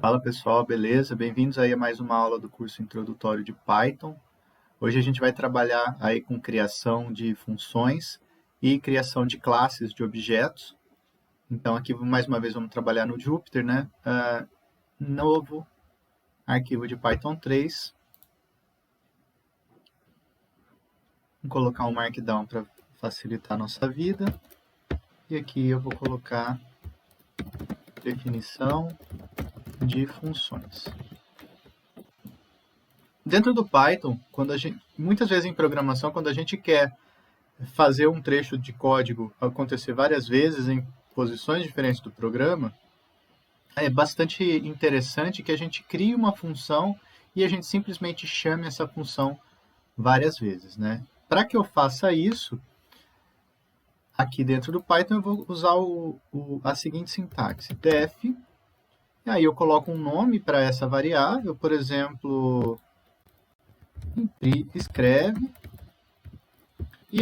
Fala pessoal, beleza? Bem-vindos aí a mais uma aula do curso introdutório de Python. Hoje a gente vai trabalhar aí com criação de funções e criação de classes de objetos. Então aqui mais uma vez vamos trabalhar no Jupyter, né? Novo arquivo de Python 3. Vou colocar um Markdown para facilitar a nossa vida. E aqui eu vou colocar definição de funções. Dentro do Python, muitas vezes em programação, quando a gente quer fazer um trecho de código acontecer várias vezes em posições diferentes do programa, é bastante interessante que a gente crie uma função e a gente simplesmente chame essa função várias vezes, né? Para que eu faça isso, aqui dentro do Python eu vou usar a seguinte sintaxe, def, e aí eu coloco um nome para essa variável, por exemplo, escreve, e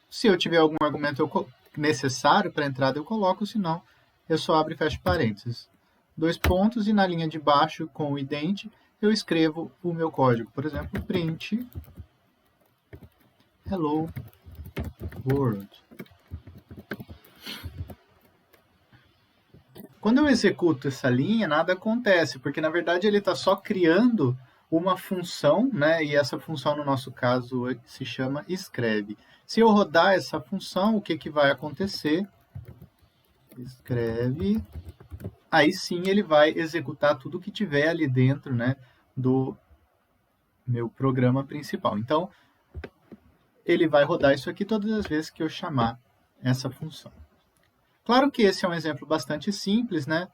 se eu tiver algum argumento necessário para a entrada, eu coloco, senão eu só abro e fecho parênteses. 2 pontos, e na linha de baixo, com o ident, eu escrevo o meu código. Por exemplo, print hello world. Quando eu executo essa linha, nada acontece, porque na verdade ele está só criando uma função, né? E essa função, no nosso caso, se chama escreve. Se eu rodar essa função, o que vai acontecer? Escreve. Aí sim ele vai executar tudo que tiver ali dentro, né, do meu programa principal. Então, ele vai rodar isso aqui todas as vezes que eu chamar essa função. Claro que esse é um exemplo bastante simples, né?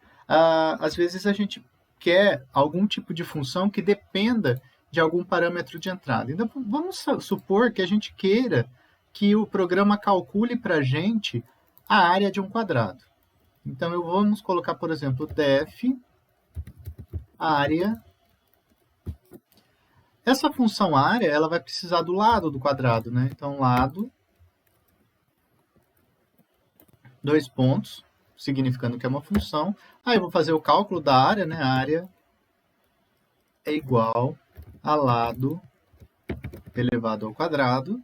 Às vezes a gente quer algum tipo de função que dependa de algum parâmetro de entrada. Então, vamos supor que a gente queira que o programa calcule para a gente a área de um quadrado. Então, vamos colocar, por exemplo, def área. Essa função área, ela vai precisar do lado do quadrado, né? Então, lado, 2 pontos, significando que é uma função. Aí eu vou fazer o cálculo da área, né? A área é igual a lado elevado ao quadrado.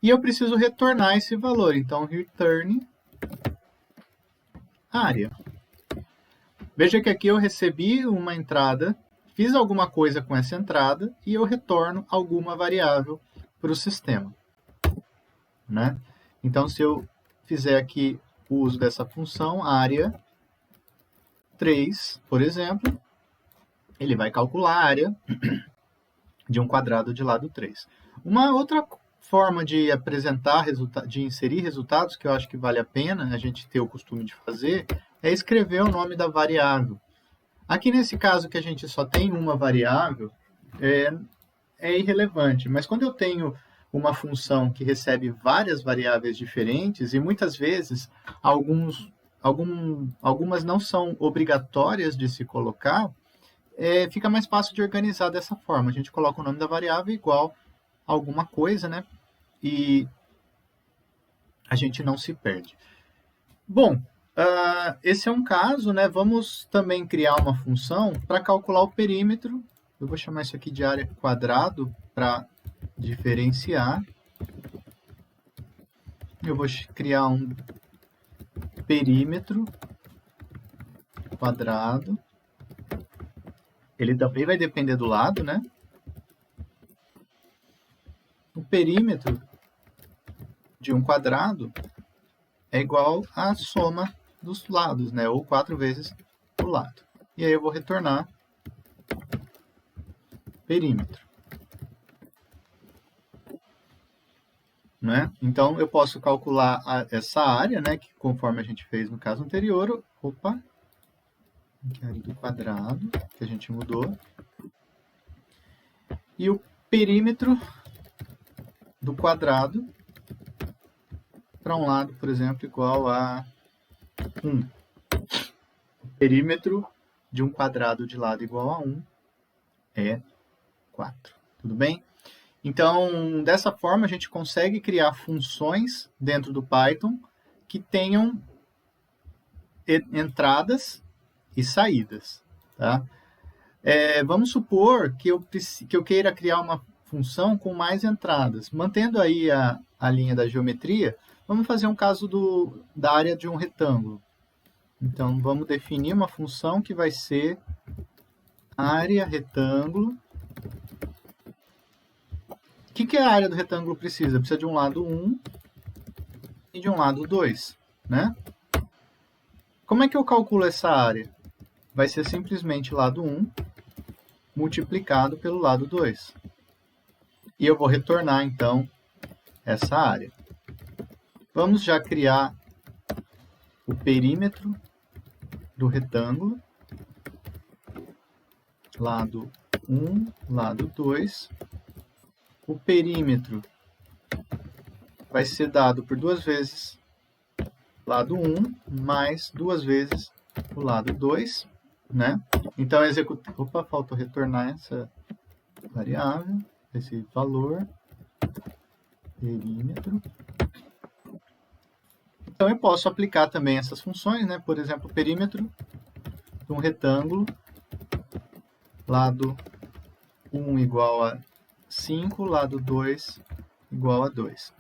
E eu preciso retornar esse valor. Então, return área. Veja que aqui eu recebi uma entrada, fiz alguma coisa com essa entrada e eu retorno alguma variável para o sistema, né? Então, se eu fizer aqui o uso dessa função, área 3, por exemplo, ele vai calcular a área de um quadrado de lado 3. Uma outra forma de apresentar, de inserir resultados, que eu acho que vale a pena a gente ter o costume de fazer, é escrever o nome da variável. Aqui nesse caso que a gente só tem uma variável, é irrelevante, mas quando eu tenho uma função que recebe várias variáveis diferentes, e muitas vezes algumas não são obrigatórias de se colocar, fica mais fácil de organizar dessa forma. A gente coloca o nome da variável igual a alguma coisa, né? E a gente não se perde. Bom, esse é um caso, né? Vamos também criar uma função para calcular o perímetro. Eu vou chamar isso aqui de área quadrado para diferenciar. Eu vou criar um perímetro quadrado. Ele também vai depender do lado, né? O perímetro de um quadrado é igual à soma dos lados, né? Ou 4 vezes o lado. E aí eu vou retornar perímetro. Né? Então, eu posso calcular essa área, né? Que conforme a gente fez no caso anterior. Opa! Aqui é a área do quadrado, que a gente mudou. E o perímetro do quadrado para um lado, por exemplo, igual a 1. O perímetro de um quadrado de lado igual a 1 é 4. Tudo bem? Então, dessa forma, a gente consegue criar funções dentro do Python que tenham entradas e saídas. tá? Vamos supor que eu queira criar uma função com mais entradas. Mantendo aí a linha da geometria, vamos fazer um caso da área de um retângulo. Então, vamos definir uma função que vai ser área retângulo. O que a área do retângulo precisa? Precisa de um lado 1 e de um lado 2, né? Como é que eu calculo essa área? Vai ser simplesmente lado 1 multiplicado pelo lado 2. E eu vou retornar, então, essa área. Vamos já criar o perímetro do retângulo. Lado 1, lado 2. O perímetro vai ser dado por 2 vezes lado 1 mais 2 vezes o lado 2, né? Então, Opa, faltou retornar essa variável, esse valor, perímetro. Então, eu posso aplicar também essas funções, né? Por exemplo, perímetro de um retângulo, lado 1 igual a 5, lado 2 igual a 2.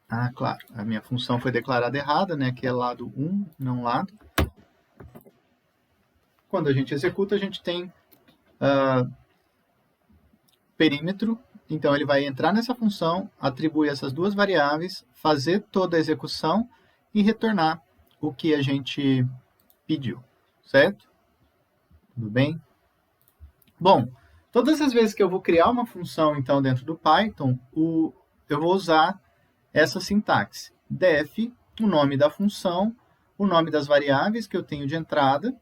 Ah, claro, a minha função foi declarada errada, né? Que é lado 1, não lado. Quando a gente executa, a gente tem perímetro. Então, ele vai entrar nessa função, atribuir essas duas variáveis, fazer toda a execução e retornar o que a gente pediu, certo? Tudo bem? Bom, todas as vezes que eu vou criar uma função, então, dentro do Python, eu vou usar essa sintaxe. Def, o nome da função, o nome das variáveis que eu tenho de entrada,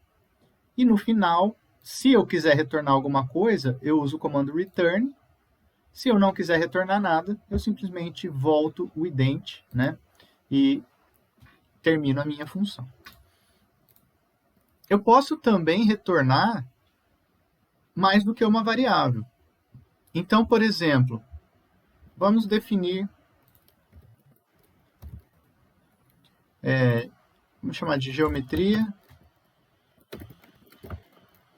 e no final, se eu quiser retornar alguma coisa, eu uso o comando return. Se eu não quiser retornar nada, eu simplesmente volto o ident, né? E termino a minha função. Eu posso também retornar mais do que uma variável. Então, por exemplo, vamos definir, vamos chamar de geometria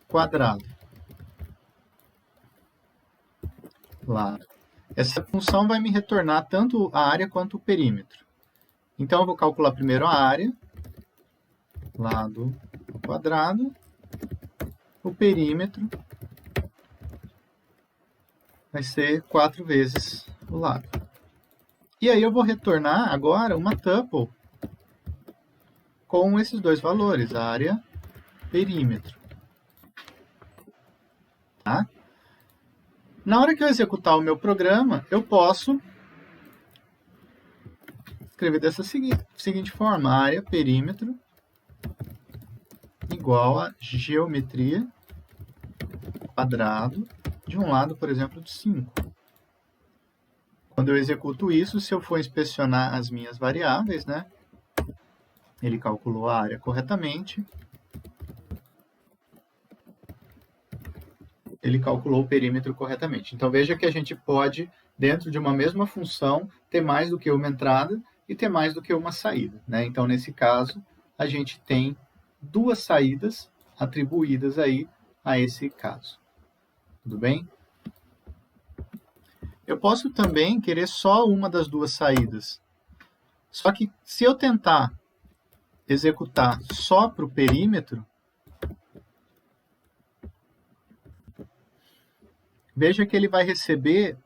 quadrado. Lá. Essa função vai me retornar tanto a área quanto o perímetro. Então, eu vou calcular primeiro a área, lado quadrado, o perímetro vai ser 4 vezes o lado. E aí eu vou retornar agora uma tuple com esses dois valores, área, perímetro. Tá? Na hora que eu executar o meu programa, eu posso escrever dessa seguinte forma, área, perímetro, igual a geometria quadrado de um lado, por exemplo, de 5. Quando eu executo isso, se eu for inspecionar as minhas variáveis, né, ele calculou a área corretamente, ele calculou o perímetro corretamente. Então, veja que a gente pode, dentro de uma mesma função, ter mais do que uma entrada e ter mais do que uma saída, né? Então, nesse caso, a gente tem duas saídas atribuídas aí a esse caso. Tudo bem? Eu posso também querer só uma das duas saídas. Só que se eu tentar executar só para o perímetro, veja que ele vai receber,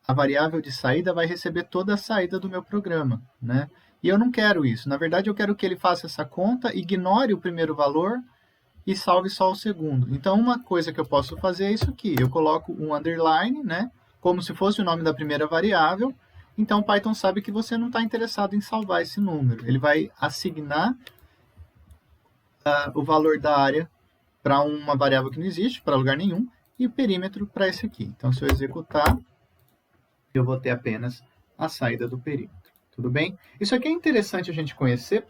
a variável de saída vai receber toda a saída do meu programa, né? E eu não quero isso. Na verdade, eu quero que ele faça essa conta, ignore o primeiro valor e salve só o segundo. Então, uma coisa que eu posso fazer é isso aqui. Eu coloco um underline, né? Como se fosse o nome da primeira variável. Então, o Python sabe que você não está interessado em salvar esse número. Ele vai assignar o valor da área para uma variável que não existe, para lugar nenhum, e o perímetro para esse aqui. Então, se eu executar, eu vou ter apenas a saída do perímetro. Tudo bem? Isso aqui é interessante a gente conhecer,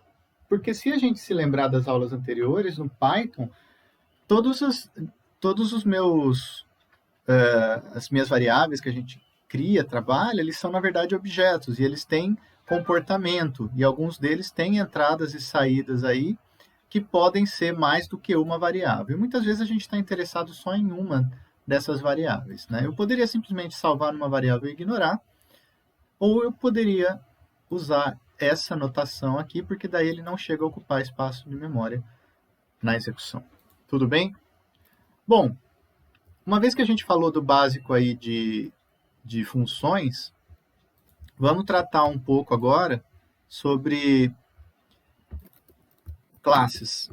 porque se a gente se lembrar das aulas anteriores, no Python, todos os meus, as minhas variáveis que a gente cria, trabalha, eles são, na verdade, objetos, e eles têm comportamento, e alguns deles têm entradas e saídas aí que podem ser mais do que uma variável. E muitas vezes a gente está interessado só em uma dessas variáveis, né? Eu poderia simplesmente salvar numa variável e ignorar, ou eu poderia usar essa notação aqui, porque daí ele não chega a ocupar espaço de memória na execução. Tudo bem? Bom, uma vez que a gente falou do básico aí de funções, vamos tratar um pouco agora sobre classes.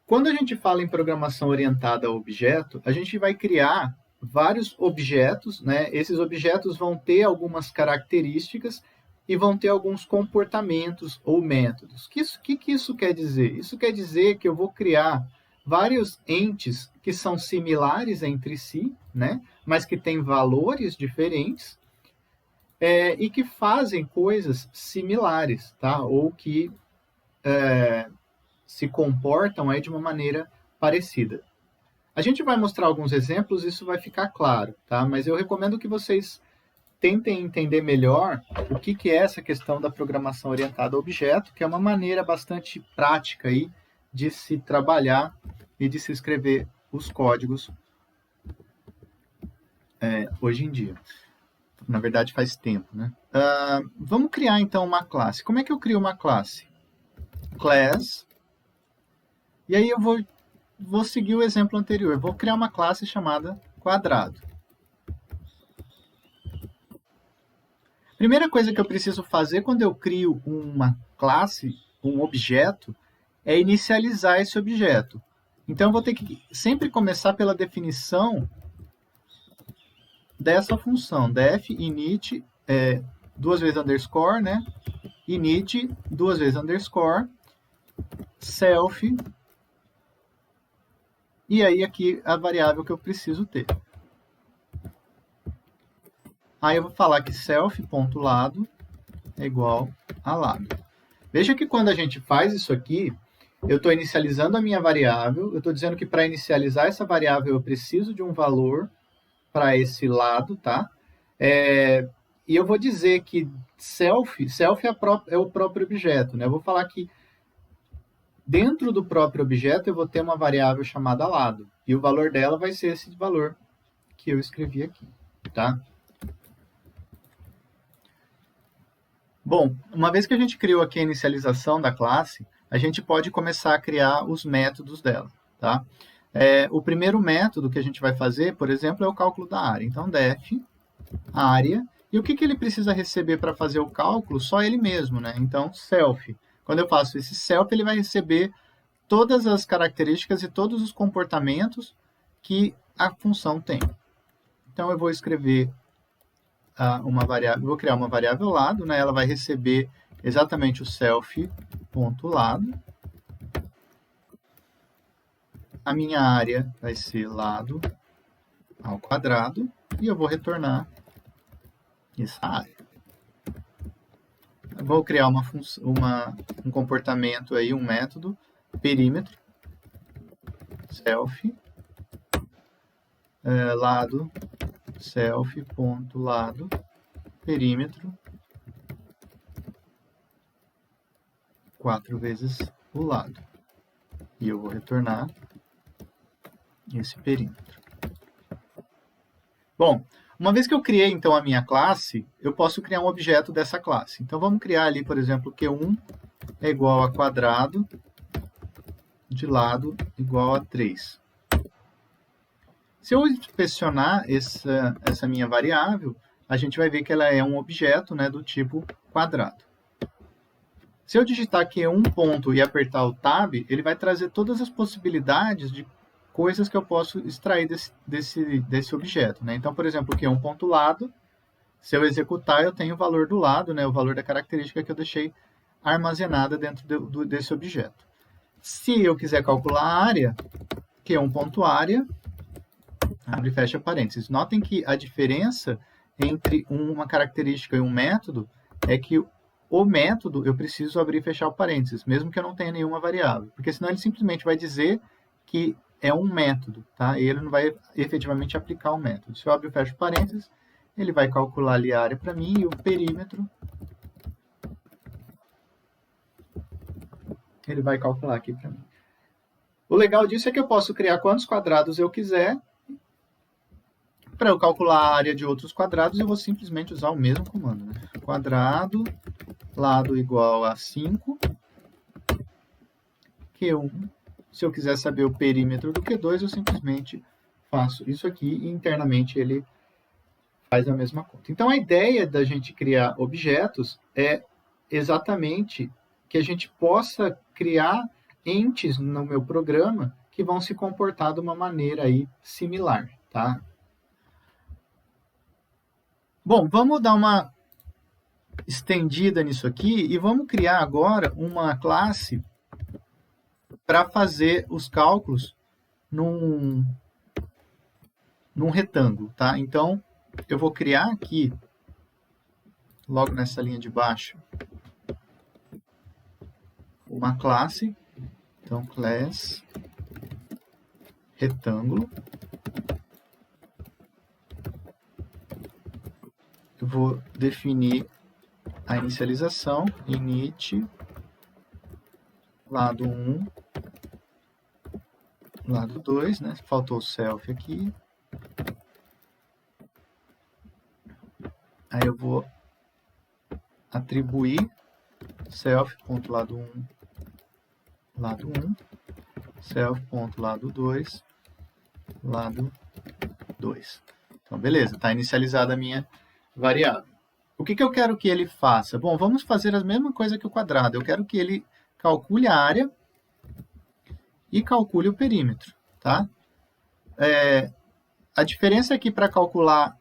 Quando a gente fala em programação orientada a objeto, a gente vai criar vários objetos, né? Esses objetos vão ter algumas características e vão ter alguns comportamentos ou métodos. O que isso quer dizer? Isso quer dizer que eu vou criar vários entes que são similares entre si, né? Mas que têm valores diferentes e que fazem coisas similares, tá? Ou que se comportam aí de uma maneira parecida. A gente vai mostrar alguns exemplos, isso vai ficar claro, tá? Mas eu recomendo que vocês tentem entender melhor o que é essa questão da programação orientada a objeto, que é uma maneira bastante prática aí de se trabalhar e de se escrever os códigos hoje em dia. Na verdade, faz tempo, né? Vamos criar, então, uma classe. Como é que eu crio uma classe? Class. E aí eu vou seguir o exemplo anterior. Vou criar uma classe chamada quadrado. Primeira coisa que eu preciso fazer quando eu crio uma classe, um objeto, é inicializar esse objeto. Então, eu vou ter que sempre começar pela definição dessa função, def init, duas vezes underscore, né? Init, duas vezes underscore, self, e aí aqui a variável que eu preciso ter. Aí eu vou falar que self.lado é igual a lado. Veja que quando a gente faz isso aqui, eu estou inicializando a minha variável, eu estou dizendo que para inicializar essa variável eu preciso de um valor para esse lado, tá? E eu vou dizer que self é o próprio objeto, né? Eu vou falar que dentro do próprio objeto eu vou ter uma variável chamada lado, e o valor dela vai ser esse valor que eu escrevi aqui, tá? Bom, uma vez que a gente criou aqui a inicialização da classe, a gente pode começar a criar os métodos dela, tá? O primeiro método que a gente vai fazer, por exemplo, é o cálculo da área. Então, def área. E o que ele precisa receber para fazer o cálculo? Só ele mesmo, né? Então, self. Quando eu faço esse self, ele vai receber todas as características e todos os comportamentos que a função tem. Então, eu vou escrever uma variável, vou criar uma variável lado, né? Ela vai receber exatamente o self.lado. A minha área vai ser lado ao quadrado e eu vou retornar essa área. Eu vou criar um comportamento aí, um método, perímetro, self, lado, self.lado, perímetro, 4 vezes o lado. E eu vou retornar esse perímetro. Bom, uma vez que eu criei, então, a minha classe, eu posso criar um objeto dessa classe. Então, vamos criar ali, por exemplo, Q1 é igual a quadrado de lado igual a 3. Se eu inspecionar essa minha variável, a gente vai ver que ela é um objeto, né, do tipo quadrado. Se eu digitar aqui um ponto e apertar o Tab, ele vai trazer todas as possibilidades de coisas que eu posso extrair desse objeto, né? Então, por exemplo, aqui é um ponto lado. Se eu executar, eu tenho o valor do lado, né? O valor da característica que eu deixei armazenada dentro desse objeto. Se eu quiser calcular a área, que é um ponto área, abre e fecha parênteses. Notem que a diferença entre uma característica e um método é que o método eu preciso abrir e fechar o parênteses, mesmo que eu não tenha nenhuma variável, porque senão ele simplesmente vai dizer que é um método, tá? E ele não vai efetivamente aplicar o método. Se eu abro e fecho parênteses, ele vai calcular ali a área para mim e o perímetro ele vai calcular aqui para mim. O legal disso é que eu posso criar quantos quadrados eu quiser. Para eu calcular a área de outros quadrados, eu vou simplesmente usar o mesmo comando, né? Quadrado, lado igual a 5, Q1. Se eu quiser saber o perímetro do Q2, eu simplesmente faço isso aqui e internamente ele faz a mesma conta. Então, a ideia da gente criar objetos é exatamente que a gente possa criar entes no meu programa que vão se comportar de uma maneira aí similar, tá? Bom, vamos dar uma estendida nisso aqui e vamos criar agora uma classe para fazer os cálculos num retângulo, tá? Então, eu vou criar aqui, logo nessa linha de baixo, uma classe. Então, class retângulo. Eu vou definir a inicialização, init, lado 1, lado 2, né? Faltou o self aqui. Aí eu vou atribuir self.lado 1, lado 1, self.lado 2, lado 2. Então, beleza, está inicializada a minha variável. O que eu quero que ele faça? Bom, vamos fazer a mesma coisa que o quadrado. Eu quero que ele calcule a área e calcule o perímetro, tá? A diferença é que para calcular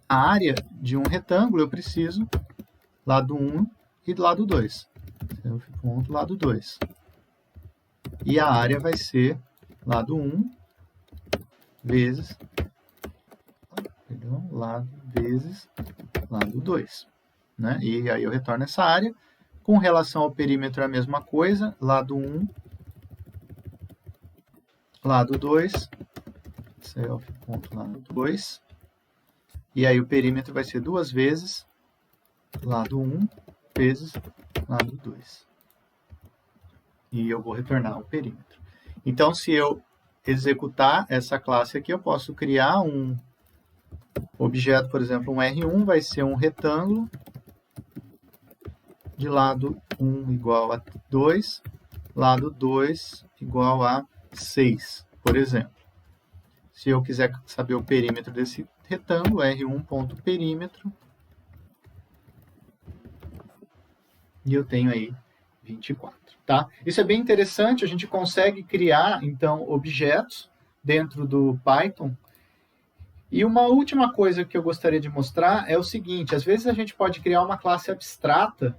a área de um retângulo, eu preciso lado 1 e lado 2. Ponto lado 2. E a área vai ser lado 1 vezes, lado vezes lado 2. Né? E aí eu retorno essa área. Com relação ao perímetro é a mesma coisa, lado 1, lado 2, self.lado 2. E aí o perímetro vai ser 2 vezes lado 1 vezes lado 2. E eu vou retornar o perímetro. Então, se eu executar essa classe aqui, eu posso criar um objeto, por exemplo, um R1 vai ser um retângulo de lado 1 igual a 2, lado 2 igual a 6, por exemplo. Se eu quiser saber o perímetro desse retângulo, R1.perímetro, e eu tenho aí 24. Tá? Isso é bem interessante, a gente consegue criar, então, objetos dentro do Python. E uma última coisa que eu gostaria de mostrar é o seguinte, às vezes a gente pode criar uma classe abstrata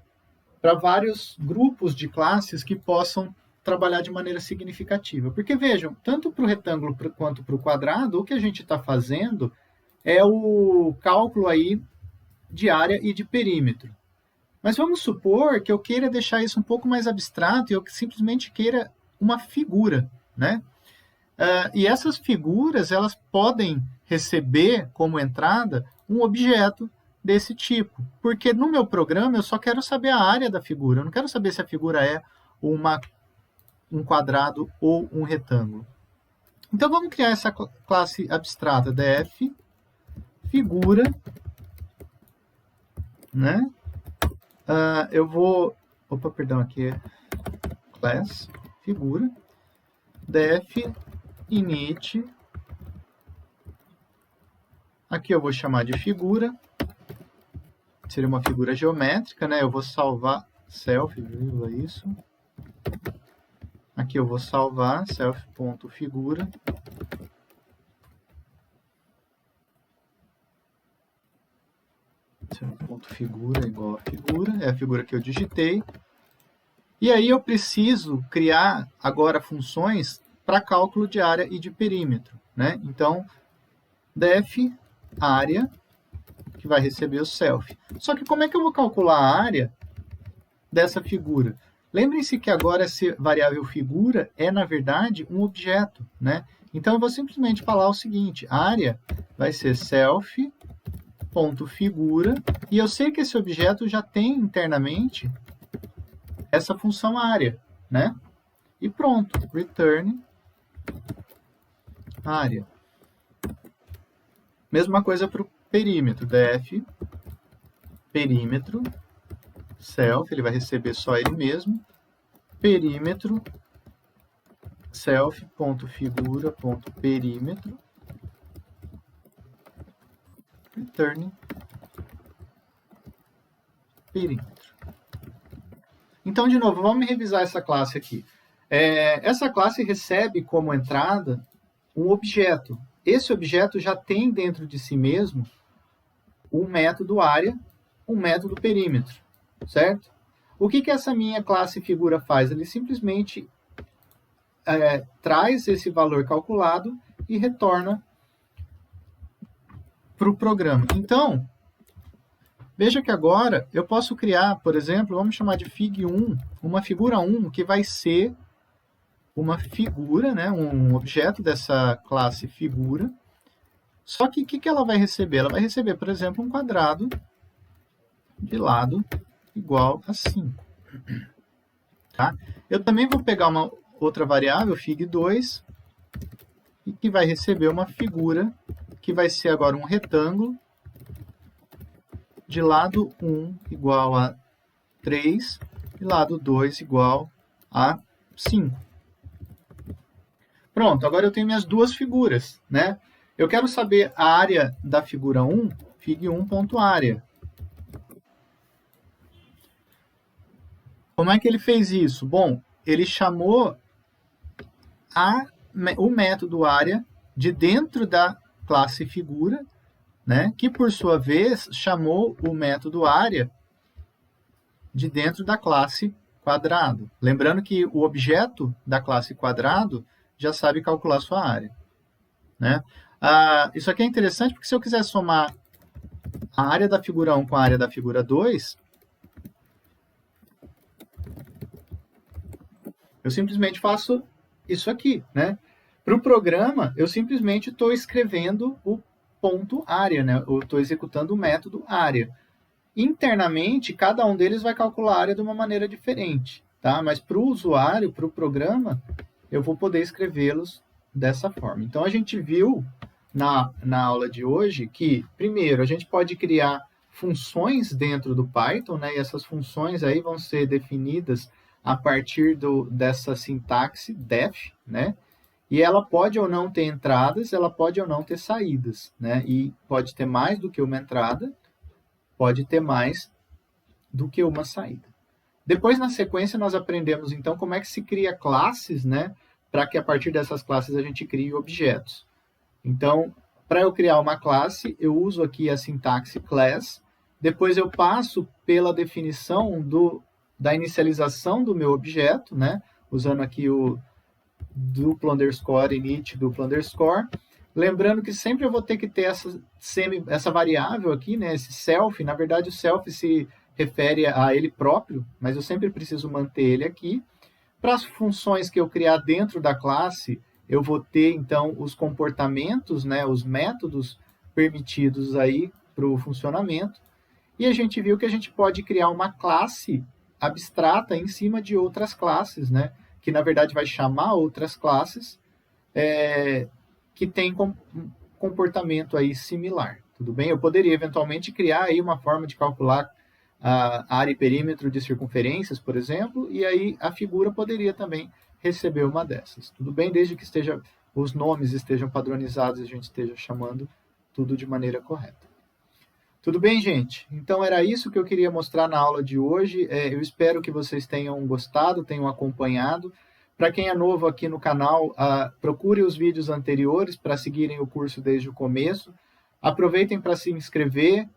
para vários grupos de classes que possam trabalhar de maneira significativa. Porque, vejam, tanto para o retângulo quanto para o quadrado, o que a gente está fazendo é o cálculo aí de área e de perímetro. Mas vamos supor que eu queira deixar isso um pouco mais abstrato e eu simplesmente queira uma figura, né? E essas figuras, elas podem receber como entrada um objeto desse tipo. Porque no meu programa eu só quero saber a área da figura, eu não quero saber se a figura é um quadrado ou um retângulo. Então vamos criar essa classe abstrata def figura, né? Eu vou... Opa, perdão, aqui é class figura def init. Aqui eu vou chamar de figura. Seria uma figura geométrica, né? Eu vou salvar self, isso. Aqui eu vou salvar self.figura. Self.figura igual a figura. É a figura que eu digitei. E aí eu preciso criar agora funções para cálculo de área e de perímetro, né? Então, def área, que vai receber o self. Só que como é que eu vou calcular a área dessa figura? Lembrem-se que agora essa variável figura é, na verdade, um objeto, né? Então, eu vou simplesmente falar o seguinte, área vai ser self.figura, e eu sei que esse objeto já tem internamente essa função área, né? E pronto, return área. Mesma coisa para o perímetro, def perímetro self, ele vai receber só ele mesmo, perímetro self.figura.perímetro return perímetro. Então, de novo, vamos revisar essa classe aqui. Essa classe recebe como entrada um objeto. Esse objeto já tem dentro de si mesmo um método área, um método perímetro, certo? O que essa minha classe figura faz? Ele simplesmente traz esse valor calculado e retorna para o programa. Então, veja que agora eu posso criar, por exemplo, vamos chamar de fig1, uma figura 1 que vai ser uma figura, né, um objeto dessa classe figura. Só que o que ela vai receber? Ela vai receber, por exemplo, um quadrado de lado igual a 5. Tá? Eu também vou pegar uma outra variável, fig2, e que vai receber uma figura que vai ser agora um retângulo de lado 1 igual a 3 e lado 2 igual a 5. Pronto, agora eu tenho minhas duas figuras, né? Eu quero saber a área da figura 1, fig1.área. Como é que ele fez isso? Bom, ele chamou o método área de dentro da classe figura, né? Que por sua vez chamou o método área de dentro da classe quadrado. Lembrando que o objeto da classe quadrado já sabe calcular sua área, né? Isso aqui é interessante porque se eu quiser somar a área da figura 1 com a área da figura 2, eu simplesmente faço isso aqui, né? Para o programa, eu simplesmente estou escrevendo o ponto área, né? Eu estou executando o método área. Internamente, cada um deles vai calcular a área de uma maneira diferente, tá? Mas para o usuário, para o programa, eu vou poder escrevê-los dessa forma. Então, a gente viu na aula de hoje que, primeiro, a gente pode criar funções dentro do Python, né? E essas funções aí vão ser definidas a partir dessa sintaxe def, né? E ela pode ou não ter entradas, ela pode ou não ter saídas, né? E pode ter mais do que uma entrada, pode ter mais do que uma saída. Depois, na sequência, nós aprendemos, então, como é que se cria classes, né? Para que, a partir dessas classes, a gente crie objetos. Então, para eu criar uma classe, eu uso aqui a sintaxe class, depois eu passo pela definição da inicialização do meu objeto, né? Usando aqui o duplo underscore init, duplo underscore. Lembrando que sempre eu vou ter que ter essa variável aqui, né? Esse self. Na verdade, o self se refere a ele próprio, mas eu sempre preciso manter ele aqui. Para as funções que eu criar dentro da classe, eu vou ter, então, os comportamentos, né? Os métodos permitidos aí para o funcionamento. E a gente viu que a gente pode criar uma classe abstrata em cima de outras classes, né? Que, na verdade, vai chamar outras classes que tem comportamento aí similar, tudo bem? Eu poderia, eventualmente, criar aí uma forma de calcular a área e perímetro de circunferências, por exemplo, e aí a figura poderia também receber uma dessas, tudo bem? Desde que os nomes estejam padronizados e a gente esteja chamando tudo de maneira correta. Tudo bem, gente? Então, era isso que eu queria mostrar na aula de hoje. Eu espero que vocês tenham gostado, tenham acompanhado. Para quem é novo aqui no canal, procure os vídeos anteriores para seguirem o curso desde o começo. Aproveitem para se inscrever,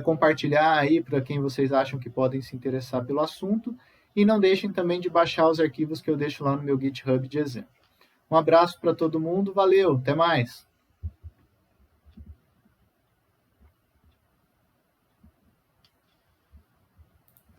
compartilhar aí para quem vocês acham que podem se interessar pelo assunto. E não deixem também de baixar os arquivos que eu deixo lá no meu GitHub de exemplo. Um abraço para todo mundo, valeu, até mais!